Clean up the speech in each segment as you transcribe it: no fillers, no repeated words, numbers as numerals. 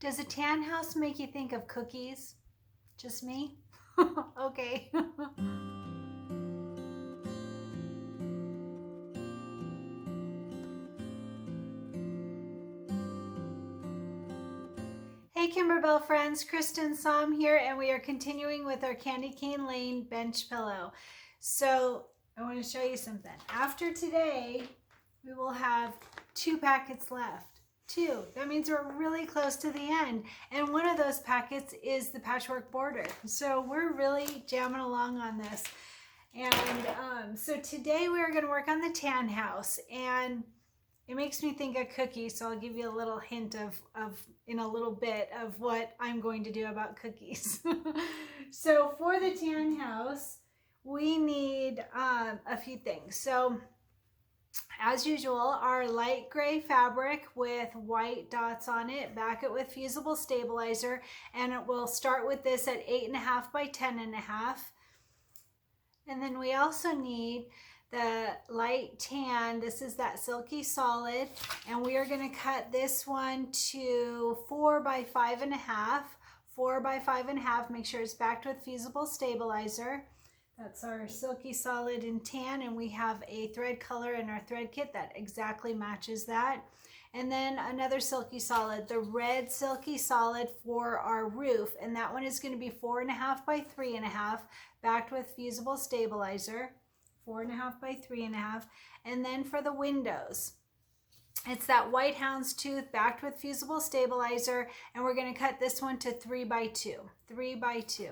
Does a tan house make you think of cookies? Just me? Okay. Hey Kimberbell friends, Kristen Som here, and we are continuing with our Candy Cane Lane bench pillow. So I want to show you something. After today, we will have 2 packets left. 2. That means we're really close to the end. And one of those packets is the patchwork border. So we're really jamming along on this. And so today we're going to work on the tan house. And it makes me think of cookies, so I'll give you a little hint of in a little bit of what I'm going to do about cookies. So for the tan house, we need a few things. So as usual, our light gray fabric with white dots on it, back it with fusible stabilizer, and it will start with this at 8.5 by 10.5. And then we also need the light tan. This is that silky solid, and we are going to cut this one to 4 by 5.5. 4 by 5.5. Make sure it's backed with fusible stabilizer. That's our silky solid in tan, and we have a thread color in our thread kit that exactly matches that. And then another silky solid, the red silky solid for our roof, and that one is going to be 4.5 by 3.5, backed with fusible stabilizer. 4.5 by 3.5. And then for the windows, it's that white houndstooth backed with fusible stabilizer, and we're going to cut this one to 3 by 2. 3 by 2.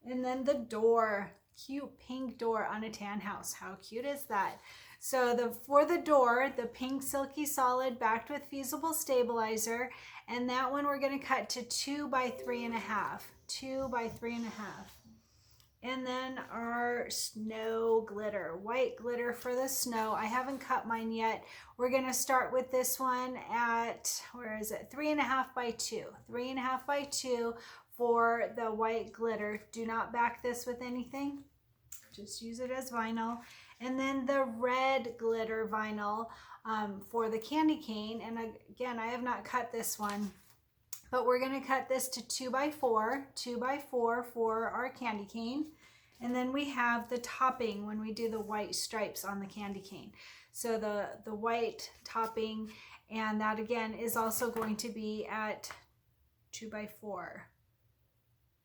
And then the door, cute pink door on a tan house. How cute is that? So for the door, the pink silky solid backed with fusible stabilizer, and that one we're going to cut to 2 by 3.5. 2 by 3.5. And then our snow glitter, white glitter for the snow. I haven't cut mine yet. We're going to start with this one at, where is it? 3.5 by 2. 3.5 by 2 for the white glitter. Do not back this with anything. Just use it as vinyl. And then the red glitter vinyl for the candy cane. And again, I have not cut this one, but we're going to cut this to 2 by 4, 2 by 4 for our candy cane. And then we have the topping when we do the white stripes on the candy cane. So the white topping, and that again is also going to be at 2 by 4.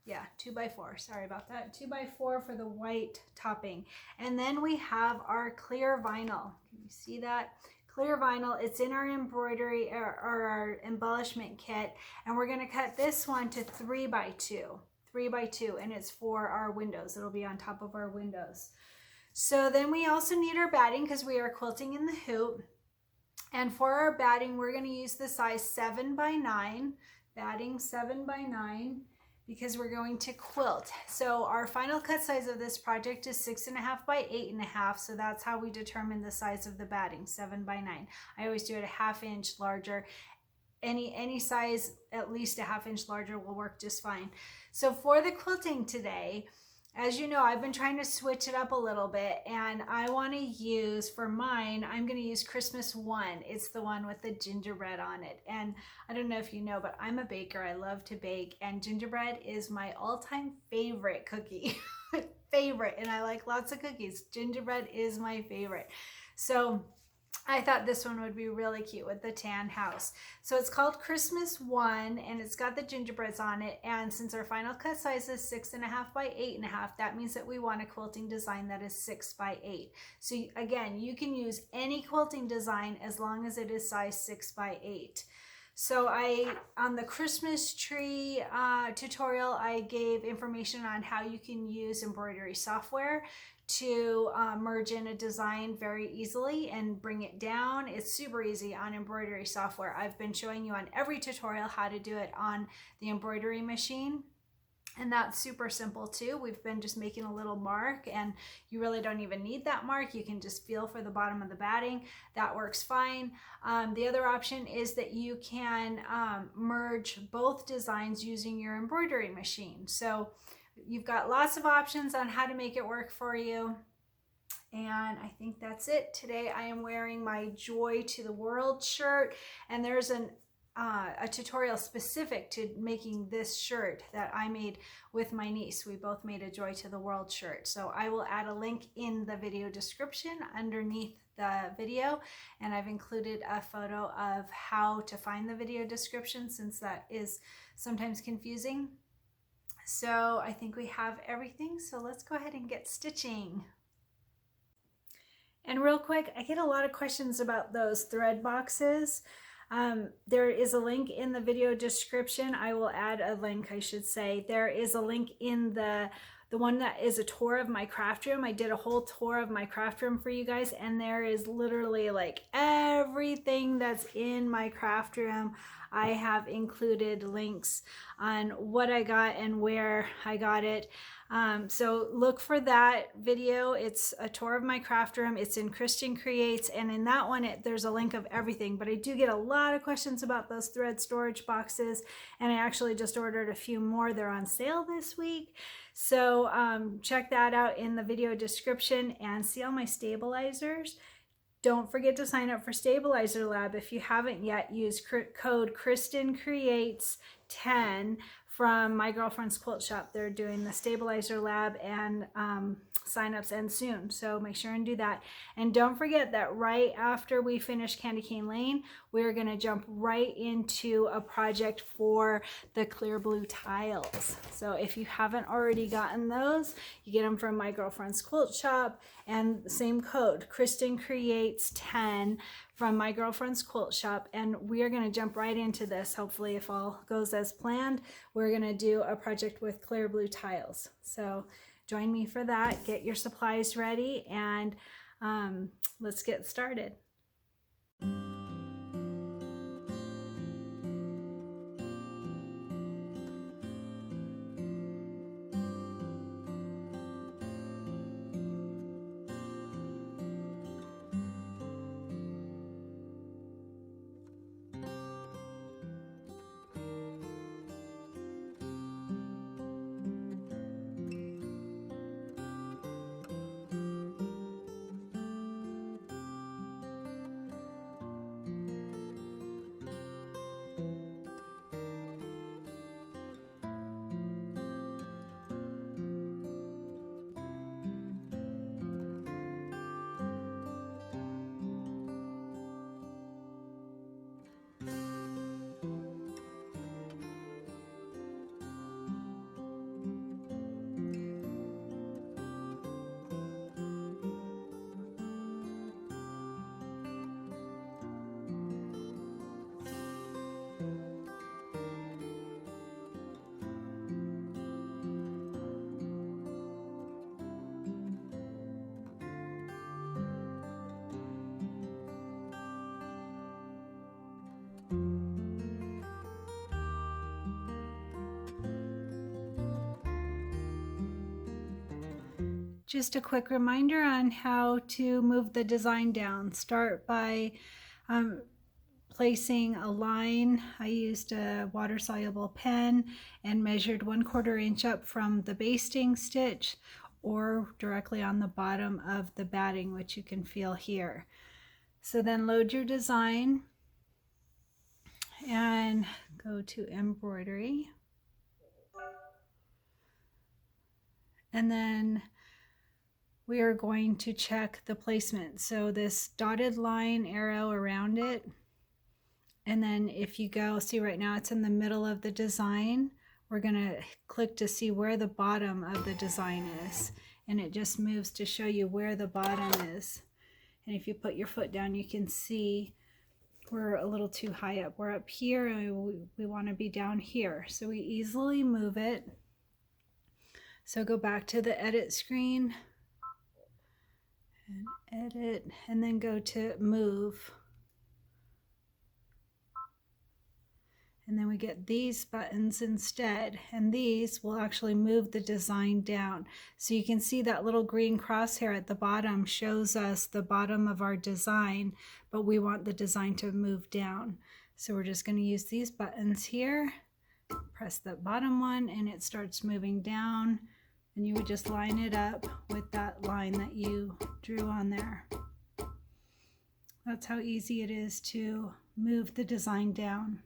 Yeah, 2 by 4. Sorry about that. 2 by 4 for the white topping. And then we have our clear vinyl. Can you see that? Clear vinyl. It's in our embroidery or our embellishment kit, and we're going to cut this one to 3 by 2. 3 by 2, and it's for our windows. It'll be on top of our windows. So then we also need our batting because we are quilting in the hoop. And for our batting, we're going to use the size 7 by 9. Batting 7 by 9. Because we're going to quilt. So our final cut size of this project is 6.5 by 8.5. So that's how we determine the size of the batting, 7 by 9. I always do it a 1/2 inch larger. Any size at least a 1/2 inch larger will work just fine. So for the quilting today, as you know, I've been trying to switch it up a little bit, and I want to use, for mine, I'm going to use Christmas 1. It's the one with the gingerbread on it. And I don't know if you know, but I'm a baker. I love to bake, and gingerbread is my all-time favorite cookie. Favorite, and I like lots of cookies. Gingerbread is my favorite. So I thought this one would be really cute with the tan house. So it's called Christmas 1, and it's got the gingerbreads on it. And since our final cut size is 6.5 by 8.5, that means that we want a quilting design that is 6 by 8. So again, you can use any quilting design as long as it is size 6 by 8. So on the Christmas tree tutorial, I gave information on how you can use embroidery software to merge in a design very easily and bring it down. It's super easy on embroidery software. I've been showing you on every tutorial how to do it on the embroidery machine. And that's super simple too. We've been just making a little mark, and you really don't even need that mark. You can just feel for the bottom of the batting. That works fine. The other option is that you can merge both designs using your embroidery machine. So you've got lots of options on how to make it work for you. And I think that's it. Today I am wearing my Joy to the World shirt, and there's an a tutorial specific to making this shirt that I made with my niece. We both made a Joy to the World shirt. So I will add a link in the video description underneath the video, and I've included a photo of how to find the video description since that is sometimes confusing. So I think we have everything, so let's go ahead and get stitching. And real quick, I get a lot of questions about those thread boxes. There is a link in the video description. I will add a link, I should say. There is a link in the one that is a tour of my craft room. I did a whole tour of my craft room for you guys, and there is literally like everything that's in my craft room. I have included links on what I got and where I got it. So look for that video. It's a tour of my craft room. It's in Christian Creates, and in that one there's a link of everything. But I do get a lot of questions about those thread storage boxes, and I actually just ordered a few more. They're on sale this week. So check that out in the video description, and see all my stabilizers. Don't forget to sign up for Stabilizer Lab. If you haven't yet, use code KristenCreates10 from My Girlfriend's Quilt Shop. They're doing the Stabilizer Lab, and signups end soon, so make sure and do that. And don't forget that right after we finish Candy Cane Lane, we're going to jump right into a project for the clear blue tiles. So if you haven't already gotten those, you get them from My Girlfriend's Quilt Shop, and the same code, KristenCreates10 from My Girlfriend's Quilt Shop. And we are going to jump right into this. Hopefully, if all goes as planned, we're going to do a project with clear blue tiles. So join me for that. Get your supplies ready, and let's get started. Just a quick reminder on how to move the design down. Start by placing a line. I used a water-soluble pen and measured 1/4 inch up from the basting stitch, or directly on the bottom of the batting, which you can feel here. So then load your design and go to Embroidery. And then we are going to check the placement. So this dotted line arrow around it, and then if you go, see right now it's in the middle of the design, we're gonna click to see where the bottom of the design is, and it just moves to show you where the bottom is. And if you put your foot down, you can see we're a little too high up. We're up here, and we want to be down here, so we easily move it. So go back to the edit screen and edit, and then go to move, and then we get these buttons instead, and these will actually move the design down. So you can see that little green crosshair at the bottom shows us the bottom of our design, but we want the design to move down. So we're just going to use these buttons here, press the bottom one, and it starts moving down. And you would just line it up with that line that you drew on there. That's how easy it is to move the design down.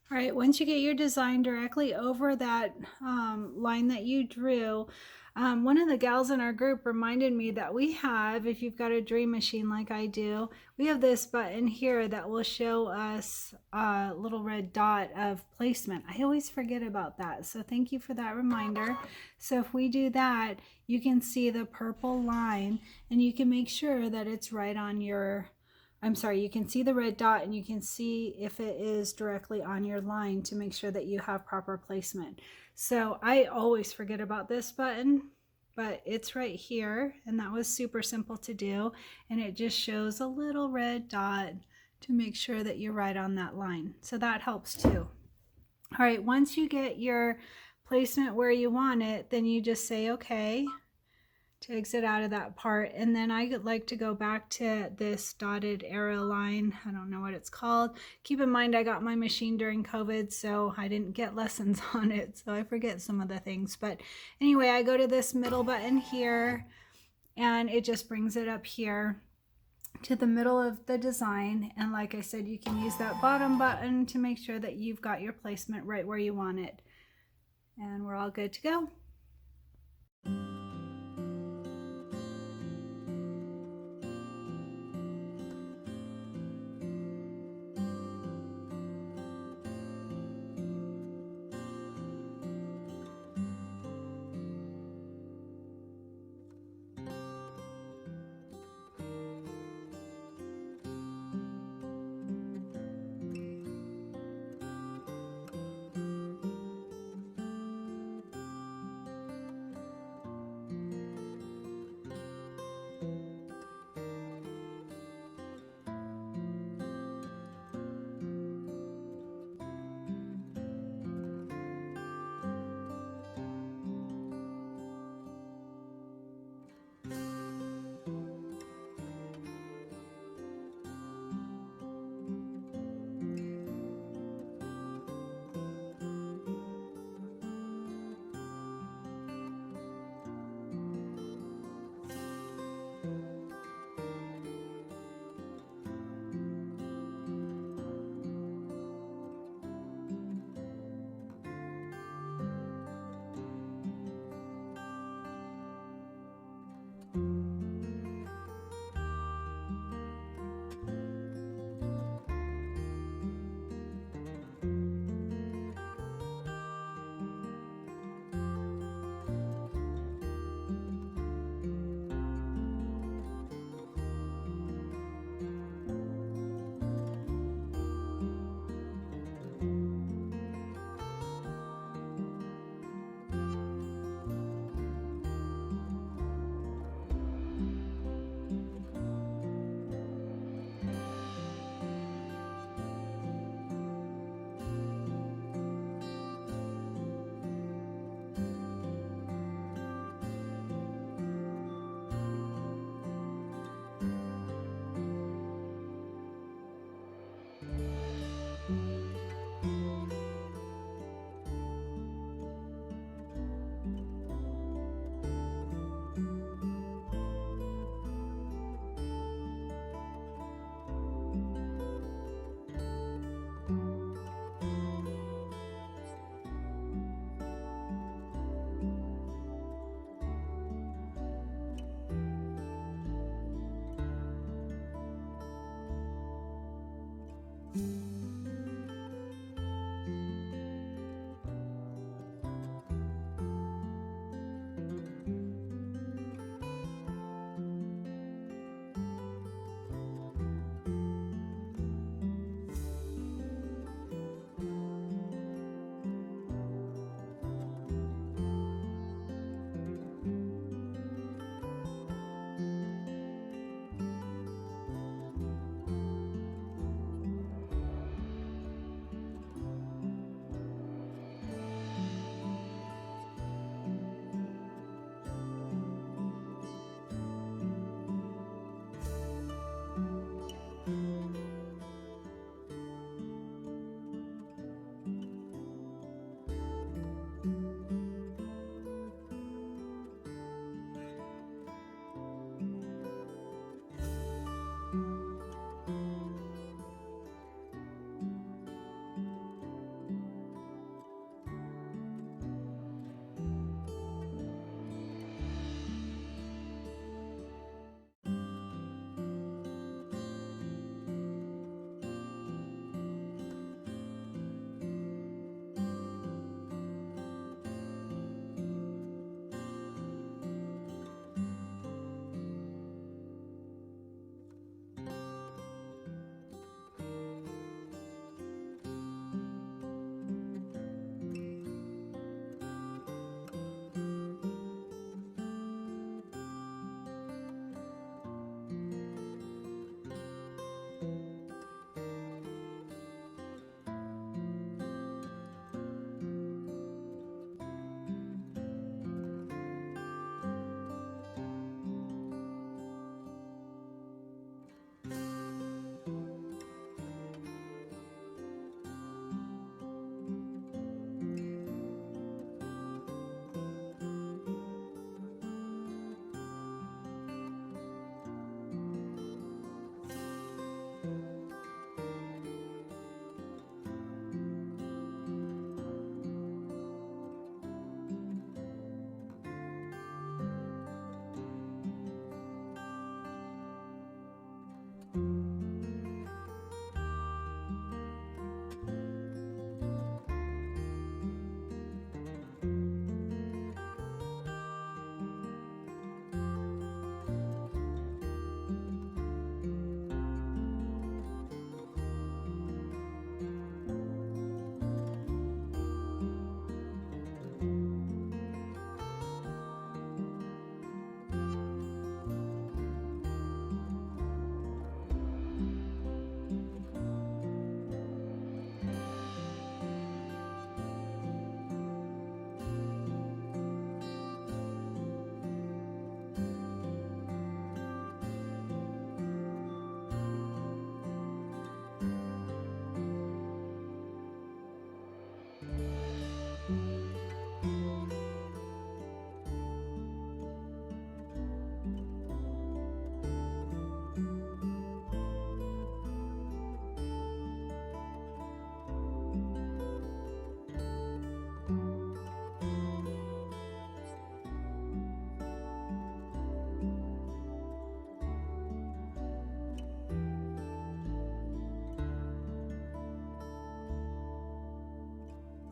All right, once you get your design directly over that line that you drew, one of the gals in our group reminded me that we have, if you've got a dream machine like I do, we have this button here that will show us a little red dot of placement. I always forget about that, so thank you for that reminder. So if we do that, you can see the purple line and you can make sure that it's right on your, you can see the red dot and you can see if it is directly on your line to make sure that you have proper placement. So I always forget about this button, but it's right here, and that was super simple to do, and it just shows a little red dot to make sure that you're right on that line. So that helps too. All right, once you get your placement where you want it, then you just say okay to exit out of that part. And then I like to go back to this dotted arrow line. I don't know what it's called. Keep in mind I got my machine during COVID, so I didn't get lessons on it, so I forget some of the things. But anyway, I go to this middle button here and it just brings it up here to the middle of the design. And like I said, you can use that bottom button to make sure that you've got your placement right where you want it. And we're all good to go.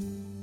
you.